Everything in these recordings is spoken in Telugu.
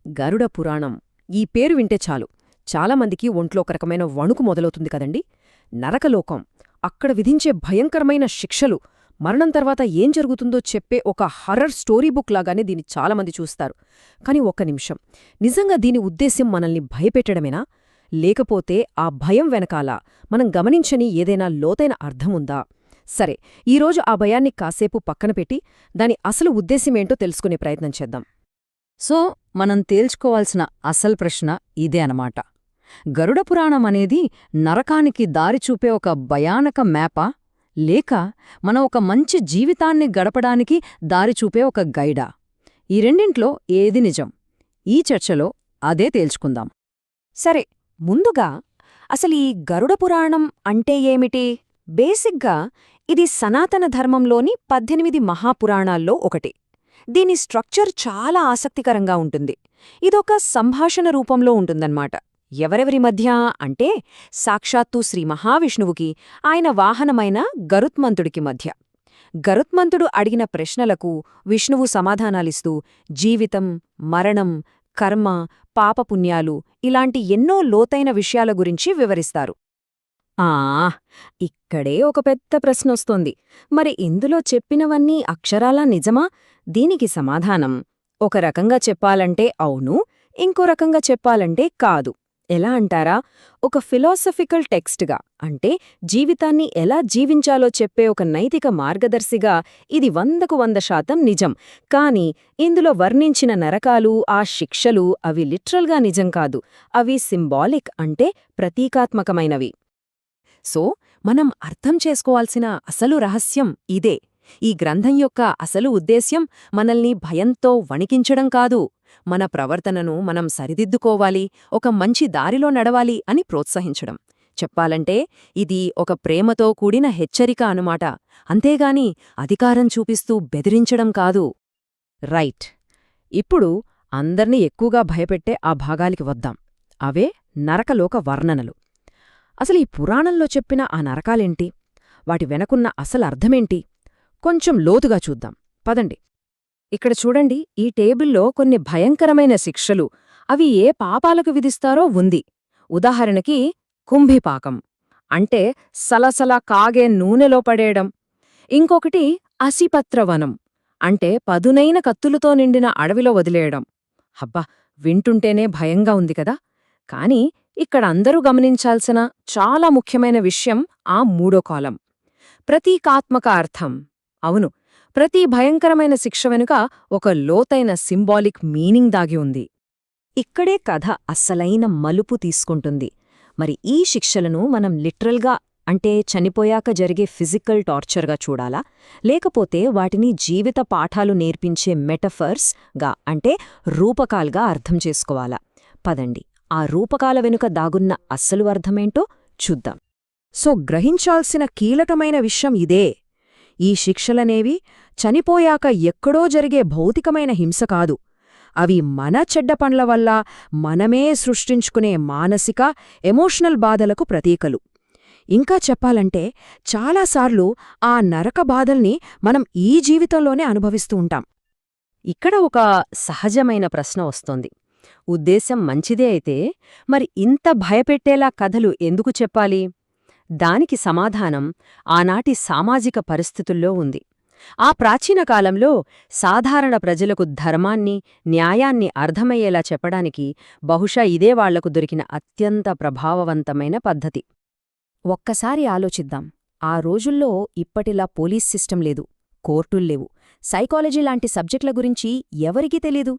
గరుడ పురాణం ఈ పేరు వింటే చాలు చాలామందికి ఒంట్లో ఒక రకమైన వణుకు మొదలవుతుంది కదండి. నరకలోకం, అక్కడ విధించే భయంకరమైన శిక్షలు, మరణం తర్వాత ఏం జరుగుతుందో చెప్పే ఒక హర్రర్ స్టోరీ బుక్ లాగానే దీన్ని చాలామంది చూస్తారు. కాని ఒక్క నిమిషం, నిజంగా దీని ఉద్దేశ్యం మనల్ని భయపెట్టడమేనా? లేకపోతే ఆ భయం వెనకాల మనం గమనించని ఏదైనా లోతైన అర్థముందా? సరే, ఈరోజు ఆ భయాన్ని కాసేపు పక్కన పెట్టి దాని అసలు ఉద్దేశ్యమేంటో తెలుసుకునే ప్రయత్నం చేద్దాం. సో మనం తేల్చుకోవాల్సిన అసలు ప్రశ్న ఇదే అనమాట. గరుడ పురాణం అనేది నరకానికి దారి చూపే ఒక భయానక మ్యాపా, లేక మనం ఒక మంచి జీవితాన్ని గడపడానికి దారి చూపే ఒక గైడా? ఈ రెండింట్లో ఏది నిజం? ఈ చర్చలో అదే తేల్చుకుందాం. సరే, ముందుగా అసలీ గరుడ పురాణం అంటే ఏమిటి? బేసిక్గా ఇది సనాతన ధర్మంలోని 18 మహాపురాణాల్లో ఒకటి. దీని స్ట్రక్చర్ చాలా ఆసక్తికరంగా ఉంటుంది. ఇదొక సంభాషణ రూపంలో ఉంటుందన్నమాట. ఎవరెవరి మధ్య అంటే సాక్షాత్తు శ్రీ మహావిష్ణువుకి, ఆయన వాహనమైన గరుత్మంతుడికి మధ్య. గరుత్మంతుడు అడిగిన ప్రశ్నలకు విష్ణువు సమాధానాలిస్తూ జీవితం, మరణం, కర్మ, పాపపుణ్యాలు ఇలాంటి ఎన్నో లోతైన విషయాల గురించి వివరిస్తారు. ఇక్కడే ఒక పెద్ద ప్రశ్నొస్తోంది. మరి ఇందులో చెప్పినవన్నీ అక్షరాలా నిజమా? దీనికి సమాధానం ఒక రకంగా చెప్పాలంటే అవును, ఇంకో రకంగా చెప్పాలంటే కాదు. ఎలా అంటారా? ఒక ఫిలాసఫికల్ టెక్స్ట్గా, అంటే జీవితాన్ని ఎలా జీవించాలో చెప్పే ఒక నైతిక మార్గదర్శిగా ఇది 100కు 100% నిజం. కాని ఇందులో వర్ణించిన నరకాలు, ఆ శిక్షలు అవి లిటరల్గా నిజం కాదు. అవి సింబాలిక్, అంటే ప్రతీకాత్మకమైనవి. సో మనం అర్థం చేసుకోవాల్సిన అసలు రహస్యం ఇదే. ఈ గ్రంథం యొక్క అసలు ఉద్దేశ్యం మనల్ని భయంతో వణికించడం కాదు, మన ప్రవర్తనను మనం సరిదిద్దుకోవాలి, ఒక మంచి దారిలో నడవాలి అని ప్రోత్సహించడం. చెప్పాలంటే ఇది ఒక ప్రేమతో కూడిన హెచ్చరిక అనుమాట, అంతేగాని అధికారం చూపిస్తూ బెదిరించడం కాదు. రైట్. ఇప్పుడు అందర్నీ ఎక్కువగా భయపెట్టే ఆ భాగాలికి వద్దాం. అవే నరకలోక వర్ణనలు. అసలు ఈ పురాణంలో చెప్పిన ఆ నరకాలేంటి? వాటి వెనకున్న అసలు అర్థమేంటి? కొంచెం లోతుగా చూద్దాం పదండి. ఇక్కడ చూడండి, ఈ టేబుల్లో కొన్ని భయంకరమైన శిక్షలు, అవి ఏ పాపాలకు విధిస్తారో ఉంది. ఉదాహరణకి కుంభిపాకం, అంటే సలసల కాగే నూనెలో పడేయడం. ఇంకొకటి అసిపత్రవనం, అంటే పదునైన కత్తులతో నిండిన అడవిలో వదిలేయడం. హబ్బా, వింటుంటేనే భయంగా ఉంది కదా. కాని ఇక్కడ అందరూ గమనించాల్సిన చాలా ముఖ్యమైన విషయం ఆ మూడో కాలం, ప్రతీకాత్మక అర్థం. అవును, ప్రతి భయంకరమైన శిక్ష వెనుక ఒక లోతైన సింబాలిక్ మీనింగ్ దాగి ఉంది. ఇక్కడే కథ అస్సలైన మలుపు తీసుకుంటుంది. మరి ఈ శిక్షలను మనం లిటరల్గా, అంటే చనిపోయాక జరిగే ఫిజికల్ టార్చర్గా చూడాలా, లేకపోతే వాటిని జీవిత పాఠాలు నేర్పించే మెటఫర్స్గా, అంటే రూపకాలుగా అర్థం చేసుకోవాలా? పదండి, ఆ రూపకాల వెనుక దాగున్న అస్సలు అర్థమేంటో చూద్దాం. సో గ్రహించాల్సిన కీలకమైన విషయం ఇదే. ఈ శిక్షలనేవి చనిపోయాక ఎక్కడో జరిగే భౌతికమైన హింస కాదు. అవి మన చెడ్డ పనుల వల్ల మనమే సృష్టించుకునే మానసిక, ఎమోషనల్ బాధలకు ప్రతీకలు. ఇంకా చెప్పాలంటే చాలాసార్లు ఆ నరక బాధల్ని మనం ఈ జీవితంలోనే అనుభవిస్తూ ఉంటాం. ఇక్కడ ఒక సహజమైన ప్రశ్న వస్తోంది. ఉద్దేశం మంచిదే అయితే మరి ఇంత భయపెట్టేలా కథలు ఎందుకు చెప్పాలి? దానికి సమాధానం ఆనాటి సామాజిక పరిస్థితుల్లో ఉంది. ఆ ప్రాచీన కాలంలో సాధారణ ప్రజలకు ధర్మాన్ని, న్యాయాన్ని అర్థమయ్యేలా చెప్పడానికి బహుశా ఇదే వాళ్లకు దొరికిన అత్యంత ప్రభావవంతమైన పద్ధతి. ఒక్కసారి ఆలోచిద్దాం. ఆ రోజుల్లో ఇప్పటిలా పోలీస్ సిస్టం లేదు, కోర్టుల్లేవు, సైకాలజీ లాంటి సబ్జెక్టుల గురించి ఎవరికీ తెలీదు.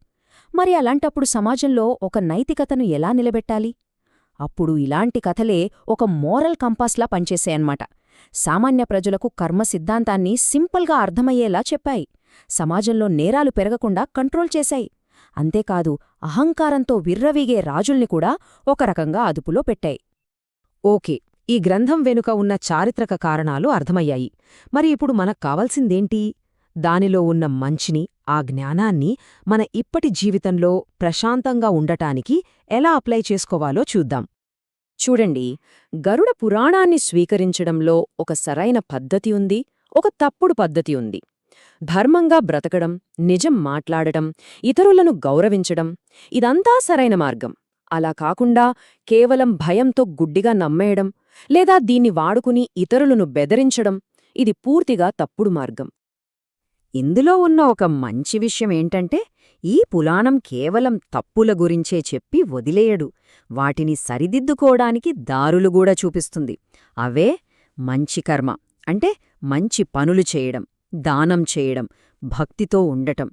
మరి అలాంటప్పుడు సమాజంలో ఒక నైతికతను ఎలా నిలబెట్టాలి? అప్పుడు ఇలాంటి కథలే ఒక మోరల్ కంపాస్లా పనిచేశాయన్నమాట. సామాన్య ప్రజలకు కర్మ సిద్ధాంతాన్ని సింపుల్గా అర్థమయ్యేలా చెప్పాయి. సమాజంలో నేరాలు పెరగకుండా కంట్రోల్ చేశాయి. అంతేకాదు, అహంకారంతో విర్రవీగే రాజుల్ని కూడా ఒక రకంగా అదుపులో పెట్టాయి. ఓకే, ఈ గ్రంథం వెనుక ఉన్న చారిత్రక కారణాలు అర్థమయ్యాయి. మరి ఇప్పుడు మనకు కావాల్సిందేంటి? దానిలో ఉన్న మంచిని, ఆ జ్ఞానాన్ని మన ఇప్పటి జీవితంలో ప్రశాంతంగా ఉండటానికి ఎలా అప్లై చేసుకోవాలో చూద్దాం. చూడండి, గరుడ పురాణాన్ని స్వీకరించడంలో ఒక సరైన పద్ధతి ఉంది, ఒక తప్పుడు పద్ధతి ఉంది. ధర్మంగా బ్రతకడం, నిజం మాట్లాడటం, ఇతరులను గౌరవించడం ఇదంతా సరైన మార్గం. అలా కాకుండా కేవలం భయంతో గుడ్డిగా నమ్మేయడం లేదా దీన్ని వాడుకుని ఇతరులను బెదిరించడం ఇది పూర్తిగా తప్పుడు మార్గం. ఇందులో ఉన్న ఒక మంచి విషయమేంటంటే ఈ పురాణం కేవలం తప్పుల గురించే చెప్పి వదిలేయడు, వాటిని సరిదిద్దుకోవడానికి దారులుగూడా చూపిస్తుంది. అవే మంచి కర్మ అంటే మంచి పనులు చేయడం, దానం చేయడం, భక్తితో ఉండటం,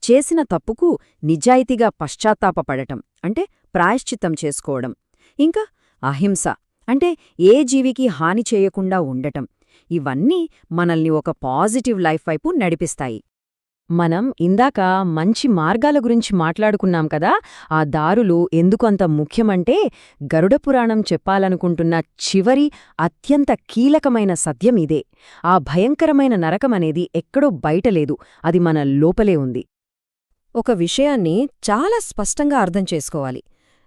చేసిన తప్పుకు నిజాయితీగా పశ్చాత్తాపపడటం అంటే ప్రాయశ్చిత్తం చేసుకోవడం, ఇంకా అహింస అంటే ఏ జీవికి హాని చేయకుండా ఉండటం. ఇవన్నీ మనల్ని ఒక పాజిటివ్ లైఫ్ వైపు నడిపిస్తాయి. మనం ఇందాక మంచి మార్గాల గురించి మాట్లాడుకున్నాం కదా, ఆ దారులు ఎందుకంత ముఖ్యమంటే గరుడపురాణం చెప్పాలనుకుంటున్న చివరి అత్యంత కీలకమైన సత్యం ఇదే. ఆ భయంకరమైన నరకమనేది ఎక్కడో బయటలేదు, అది మన లోపలే ఉంది. ఒక విషయాన్ని చాలా స్పష్టంగా అర్థం చేసుకోవాలి.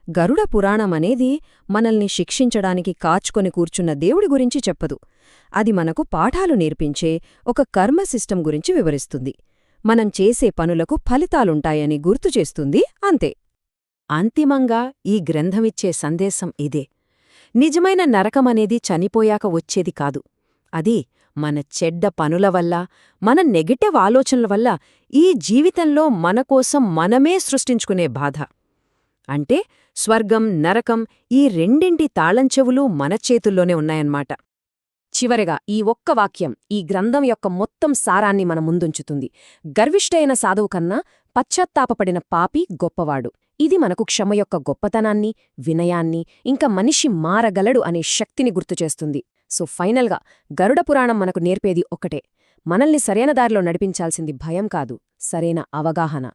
గరుడ పురాణమనేది మనల్ని శిక్షించడానికి కాచుకొని కూర్చున్న దేవుడి గురించి చెప్పదు. అది మనకు పాఠాలు నేర్పించే ఒక కర్మ సిస్టమ్ గురించి వివరిస్తుంది. మనం చేసే పనులకు ఫలితాలుంటాయని గుర్తుచేస్తుంది, అంతే. అంతిమంగా ఈ గ్రంథమిచ్చే సందేశం ఇదే: నిజమైన నరకమనేది చనిపోయాక వచ్చేది కాదు. అది మన చెడ్డ పనుల వల్ల, మన నెగటివ్ ఆలోచనల వల్ల ఈ జీవితంలో మనకోసం మనమే సృష్టించుకునే బాధ. అంటే స్వర్గం, నరకం ఈ రెండింటి తాళంచెవులు మన చేతుల్లోనే ఉన్నాయన్నమాట. చివరగా ఈ ఒక్క వాక్యం ఈ గ్రంథం యొక్క మొత్తం సారాన్ని మన ముందుంచుతుంది. గర్విష్ఠైన సాధువు కన్నా పశ్చాత్తాపపడిన పాపి గొప్పవాడు. ఇది మనకు క్షమ యొక్క గొప్పతనాన్ని, వినయాన్ని, ఇంకా మనిషి మారగలడు అనే శక్తిని గుర్తుచేస్తుంది. సో ఫైనల్గా గరుడ పురాణం మనకు నేర్పేది ఒక్కటే: మనల్ని సరైన దారిలో నడిపించాల్సింది భయం కాదు, సరైన అవగాహన.